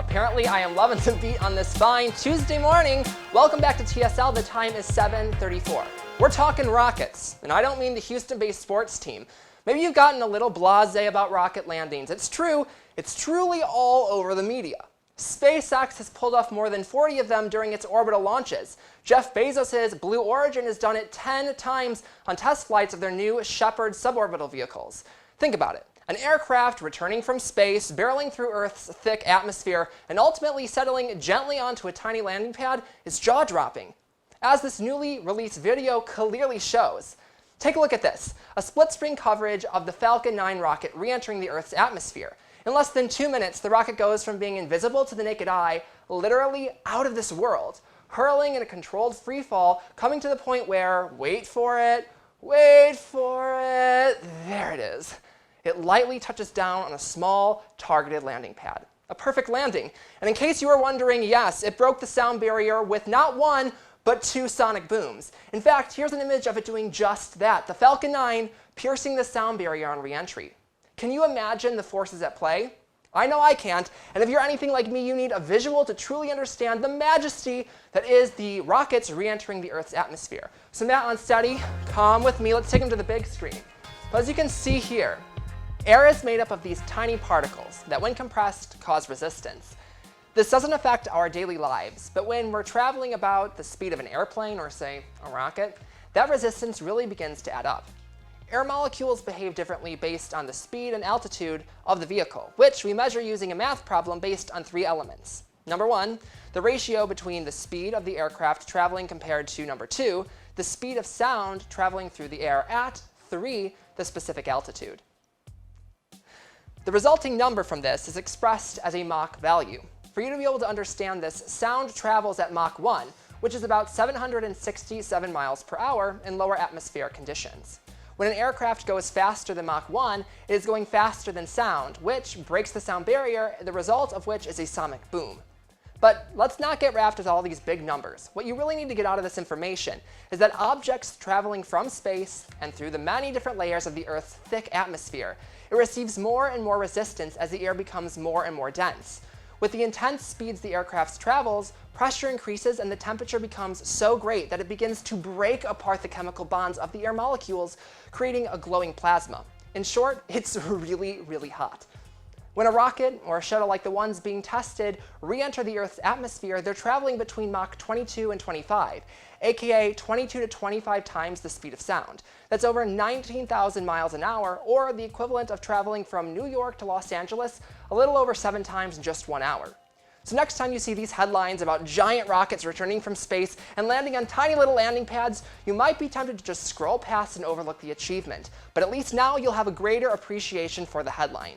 Apparently, I am loving the beat on this fine Tuesday morning. Welcome back to TSL. The time is 7:34. We're talking rockets, and I don't mean the Houston-based sports team. Maybe you've gotten a little blasé about rocket landings. It's true. It's truly all over the media. SpaceX has pulled off more than 40 of them during its orbital launches. Jeff Bezos' Blue Origin has done it 10 times on test flights of their new Shepard suborbital vehicles. Think about it. An aircraft returning from space, barreling through Earth's thick atmosphere, and ultimately settling gently onto a tiny landing pad is jaw-dropping, as this newly released video clearly shows. Take a look at this, a split-screen coverage of the Falcon 9 rocket re-entering the Earth's atmosphere. In less than 2 minutes, the rocket goes from being invisible to the naked eye, literally out of this world, hurling in a controlled freefall, coming to the point where, wait for it, there it is. It lightly touches down on a small, targeted landing pad. A perfect landing. And in case you were wondering, yes, it broke the sound barrier with not one, but 2 sonic booms. In fact, here's an image of it doing just that. The Falcon 9 piercing the sound barrier on re-entry. Can you imagine the forces at play? I know I can't, and if you're anything like me, you need a visual to truly understand the majesty that is the rockets re-entering the Earth's atmosphere. So Matt, on steady, come with me, let's take them to the big screen. So as you can see here, air is made up of these tiny particles that, when compressed, cause resistance. This doesn't affect our daily lives, but when we're traveling about the speed of an airplane or, say, a rocket, that resistance really begins to add up. Air molecules behave differently based on the speed and altitude of the vehicle, which we measure using a math problem based on 3 elements. Number 1, the ratio between the speed of the aircraft traveling compared to number 2, the speed of sound traveling through the air at 3, the specific altitude. The resulting number from this is expressed as a Mach value. For you to be able to understand this, sound travels at Mach 1, which is about 767 miles per hour in lower atmospheric conditions. When an aircraft goes faster than Mach 1, it is going faster than sound, which breaks the sound barrier, the result of which is a sonic boom. But let's not get wrapped with all these big numbers. What you really need to get out of this information is that objects traveling from space and through the many different layers of the Earth's thick atmosphere, it receives more and more resistance as the air becomes more and more dense. With the intense speeds the aircraft travels, pressure increases and the temperature becomes so great that it begins to break apart the chemical bonds of the air molecules, creating a glowing plasma. In short, it's really, really hot. When a rocket or a shuttle like the ones being tested re-enter the Earth's atmosphere, they're traveling between Mach 22 and 25, aka 22 to 25 times the speed of sound. That's over 19,000 miles an hour, or the equivalent of traveling from New York to Los Angeles a little over 7 times in just 1 hour. So next time you see these headlines about giant rockets returning from space and landing on tiny little landing pads, you might be tempted to just scroll past and overlook the achievement. But at least now you'll have a greater appreciation for the headline.